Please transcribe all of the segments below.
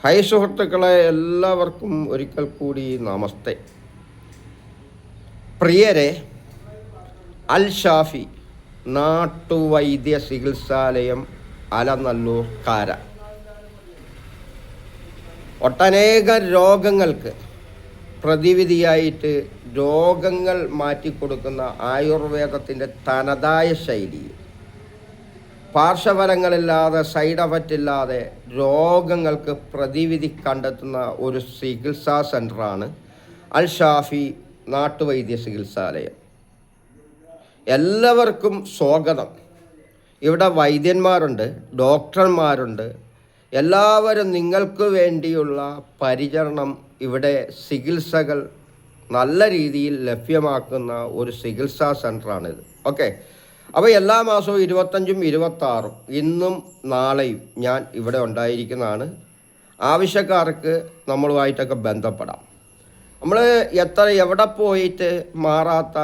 High സുഹൃത്തുക്കളെ, എല്ലാവർക്കും ഒരിക്കൽ കൂടി നമസ്തേ. പ്രിയരെ, അൽ ഷാഫി നാട്ടുവൈദ്യ ചികിത്സാലയം, അലനല്ലൂർ, കാര. ഒട്ടനേകം രോഗങ്ങൾക്ക് പ്രതിവിധിയായിട്ട് രോഗങ്ങൾ മാറ്റിക്കൊടുക്കുന്ന ആയുർവേദത്തിൻ്റെ തനതായ ശൈലി, പാർശ്വഫലങ്ങളില്ലാതെ സൈഡ് എഫക്റ്റ് ഇല്ലാതെ രോഗങ്ങൾക്ക് പ്രതിവിധി കണ്ടെത്തുന്ന ഒരു ചികിത്സാ സെൻ്ററാണ് അൽ ഷാഫി നാട്ടുവൈദ്യ ചികിത്സാലയം. എല്ലാവർക്കും സ്വാഗതം. ഇവിടെ വൈദ്യന്മാരുണ്ട്, ഡോക്ടർമാരുണ്ട്. എല്ലാവരും നിങ്ങൾക്ക് വേണ്ടിയുള്ള പരിചരണം, ഇവിടെ ചികിത്സകൾ നല്ല രീതിയിൽ ലഭ്യമാക്കുന്ന ഒരു ചികിത്സാ സെൻ്ററാണിത്. ഓക്കെ, അപ്പോൾ എല്ലാ മാസവും 25ഉം 26ഉം ഇന്നും നാളെയും ഞാൻ ഇവിടെ ഉണ്ടായിരിക്കുന്നതാണ്. ആവശ്യക്കാർക്ക് നമ്മളുമായിട്ടൊക്കെ ബന്ധപ്പെടാം. നമ്മൾ എവിടെ പോയിട്ട് മാറാത്ത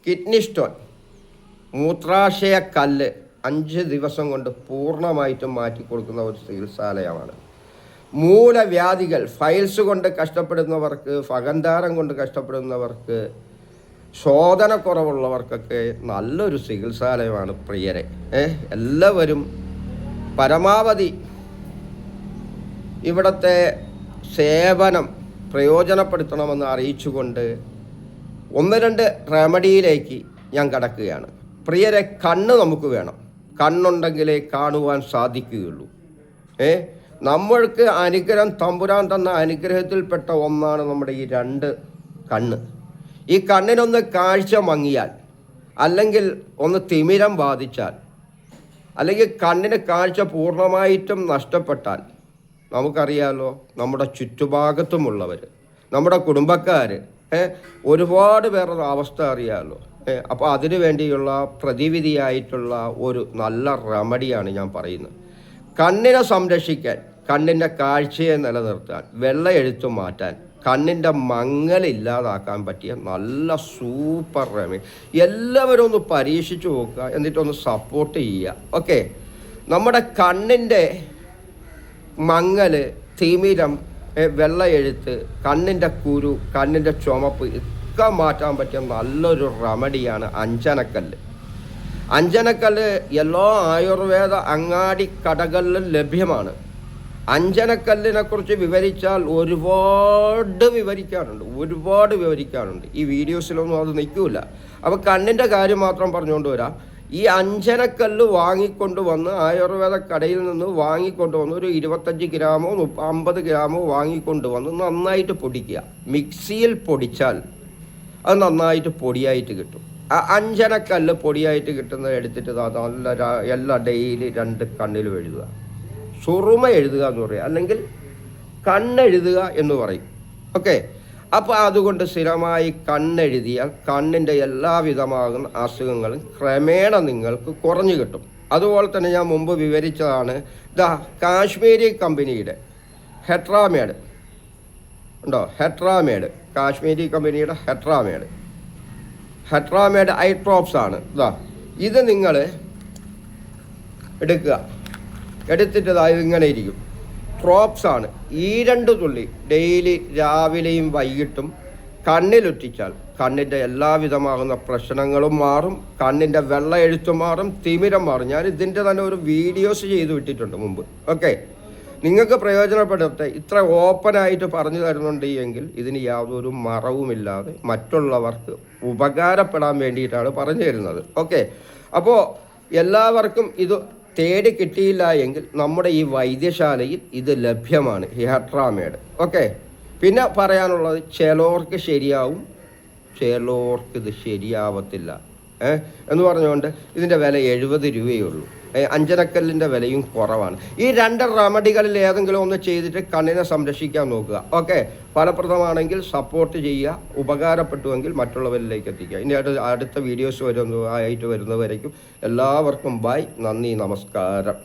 കിഡ്നി സ്റ്റോൺ, മൂത്രാശയ കല്ല് 5 ദിവസം കൊണ്ട് പൂർണ്ണമായിട്ടും മാറ്റിക്കൊടുക്കുന്ന ഒരു ചികിത്സാലയമാണ്. മൂലവ്യാധികൾ, ഫൈൽസ് കൊണ്ട് കഷ്ടപ്പെടുന്നവർക്ക്, ഫകന്താരം കൊണ്ട് കഷ്ടപ്പെടുന്നവർക്ക്, ശോധനക്കുറവുള്ളവർക്കൊക്കെ നല്ലൊരു ചികിത്സാലയമാണ് പ്രിയരെ. എല്ലാവരും പരമാവധി ഇവിടുത്തെ സേവനം പ്രയോജനപ്പെടുത്തണമെന്ന് അറിയിച്ചുകൊണ്ട് 1-2 റെമഡിയിലേക്ക് ഞാൻ കടക്കുകയാണ്. പ്രിയരെ, കണ്ണ് നമുക്ക് വേണം. കണ്ണുണ്ടെങ്കിലേ കാണുവാൻ സാധിക്കുകയുള്ളൂ. നമ്മൾക്ക് അനുഗ്രഹം, തമ്പുരാൻ തന്ന അനുഗ്രഹത്തിൽപ്പെട്ട ഒന്നാണ് നമ്മുടെ ഈ 2 കണ്ണ്. ഈ കണ്ണിനൊന്ന് കാഴ്ച മങ്ങിയാൽ, അല്ലെങ്കിൽ ഒന്ന് തിമിരം ബാധിച്ചാൽ, അല്ലെങ്കിൽ കണ്ണിന് കാഴ്ച പൂർണ്ണമായിട്ടും നഷ്ടപ്പെട്ടാൽ, നമുക്കറിയാമല്ലോ, നമ്മുടെ ചുറ്റുഭാഗത്തുമുള്ളവർ, നമ്മുടെ കുടുംബക്കാർ, ഒരുപാട് പേരുടെ അവസ്ഥ അറിയാമല്ലോ. അപ്പോൾ അതിനു വേണ്ടിയുള്ള പ്രതിവിധിയായിട്ടുള്ള ഒരു നല്ല റെമഡിയാണ് ഞാൻ പറയുന്നത്. കണ്ണിനെ സംരക്ഷിക്കാൻ, കണ്ണിൻ്റെ കാഴ്ചയെ നിലനിർത്താൻ, വെള്ളയെഴുത്ത് മാറ്റാൻ, കണ്ണിൻ്റെ മങ്ങലില്ലാതാക്കാൻ പറ്റിയ നല്ല സൂപ്പർ റെമഡി. എല്ലാവരും ഒന്ന് പരീക്ഷിച്ച് നോക്കുക, എന്നിട്ടൊന്ന് സപ്പോർട്ട് ചെയ്യുക. ഓക്കെ, നമ്മുടെ കണ്ണിൻ്റെ മങ്ങൽ, തിമിരം, വെള്ളയെഴുത്ത്, കണ്ണിൻ്റെ കുരു, കണ്ണിൻ്റെ ചുമപ്പ് ഒക്കെ മാറ്റാൻ പറ്റിയ നല്ലൊരു റെമഡിയാണ് അഞ്ജനക്കല്ല്. അഞ്ജനക്കല്ല് എല്ലാ ആയുർവേദ അങ്ങാടി കടകളിലും ലഭ്യമാണ്. അഞ്ജനക്കല്ലിനെ കുറിച്ച് വിവരിച്ചാൽ ഒരുപാട് വിവരിക്കാനുണ്ട്. ഈ വീഡിയോസിലൊന്നും അത് നിൽക്കില്ല. അപ്പോൾ കണ്ണിൻ്റെ കാര്യം മാത്രം പറഞ്ഞുകൊണ്ട് വരാം. ഈ അഞ്ജനക്കല്ല് വാങ്ങിക്കൊണ്ടുവന്ന്, ആയുർവേദ കടയിൽ നിന്ന് വാങ്ങിക്കൊണ്ടുവന്ന് ഒരു 25 ഗ്രാമോ 50 ഗ്രാമോ വാങ്ങിക്കൊണ്ടുവന്ന് നന്നായിട്ട് പൊടിക്കുക. മിക്സിയിൽ പൊടിച്ചാൽ അത് നന്നായിട്ട് പൊടിയായിട്ട് കിട്ടും. ആ അഞ്ജനക്കല്ല് പൊടിയായിട്ട് കിട്ടുന്നത് എടുത്തിട്ട് നല്ല എല്ലാ ഡെയിലി 2 കണ്ണിലും എഴുതുക. സുറുമ എഴുതുക എന്ന് പറയുക, അല്ലെങ്കിൽ കണ്ണെഴുതുക എന്ന് പറയും. ഓക്കെ, അപ്പോൾ അതുകൊണ്ട് സ്ഥിരമായി കണ്ണെഴുതിയാൽ കണ്ണിൻ്റെ എല്ലാവിധമാകുന്ന അസുഖങ്ങളും ക്രമേണ നിങ്ങൾക്ക് കുറഞ്ഞു കിട്ടും. അതുപോലെ തന്നെ ഞാൻ മുമ്പ് വിവരിച്ചതാണ് കാശ്മീരി കമ്പനിയുടെ ഹെട്രാമേഡ് ഉണ്ടോ, ഹെട്രാമേഡ്, കാശ്മീരി കമ്പനിയുടെ ഹെട്രാമേഡ് ഐ ഡ്രോപ്സ് ആണ്. ഇത് നിങ്ങൾ എടുക്കുക. എടുത്തിട്ട് ഇങ്ങനെ ഇരിക്കും. ഡ്രോപ്സ് ആണ്. ഈ 2 തുള്ളി ഡെയിലി രാവിലെയും വൈകിട്ടും കണ്ണിലൊറ്റിച്ചാൽ കണ്ണിൻ്റെ എല്ലാവിധമാകുന്ന പ്രശ്നങ്ങളും മാറും, കണ്ണിൻ്റെ വെള്ള എഴുത്ത് മാറും, തിമിരം മാറും. ഞാൻ ഇതിൻ്റെ തന്നെ ഒരു വീഡിയോസ് ചെയ്ത് വിട്ടിട്ടുണ്ട് മുമ്പ്. ഓക്കെ, നിങ്ങൾക്ക് പ്രയോജനപ്പെടട്ടെ. ഇത്ര ഓപ്പണായിട്ട് പറഞ്ഞു തരുന്നുണ്ട് എങ്കിൽ ഇതിന് യാതൊരു മറവുമില്ലാതെ മറ്റുള്ളവർക്ക് ഉപകാരപ്പെടാൻ വേണ്ടിയിട്ടാണ് പറഞ്ഞു തരുന്നത്. ഓക്കെ, അപ്പോൾ എല്ലാവർക്കും ഇത് തേടി കിട്ടിയില്ല എങ്കിൽ നമ്മുടെ ഈ വൈദ്യശാലയിൽ ഇത് ലഭ്യമാണ്, ഈ ഹെട്രാമേഡ്. ഓക്കെ, പിന്നെ പറയാനുള്ളത്, ചിലവർക്ക് ശരിയാവും, ചിലവർക്ക് ഇത് ശരിയാവത്തില്ല എന്ന് പറഞ്ഞുകൊണ്ട് ഇതിൻ്റെ വില 70 രൂപയേ ഉള്ളൂ. അഞ്ജനക്കല്ലിൻ്റെ വിലയും കുറവാണ്. ഈ 2 റെമഡികളിൽ ഏതെങ്കിലും ഒന്ന് ചെയ്തിട്ട് കണ്ണിനെ സംരക്ഷിക്കാൻ നോക്കുക. ഓക്കെ, ഫലപ്രദമാണെങ്കിൽ സപ്പോർട്ട് ചെയ്യുക, ഉപകാരപ്പെട്ടുവെങ്കിൽ മറ്റുള്ളവരിലേക്ക് എത്തിക്കുക. ഇനി അടുത്ത വീഡിയോസ് വരുന്നതായിട്ട് വരുന്നവരേക്കും എല്ലാവർക്കും ബൈ, നന്ദി, നമസ്കാരം.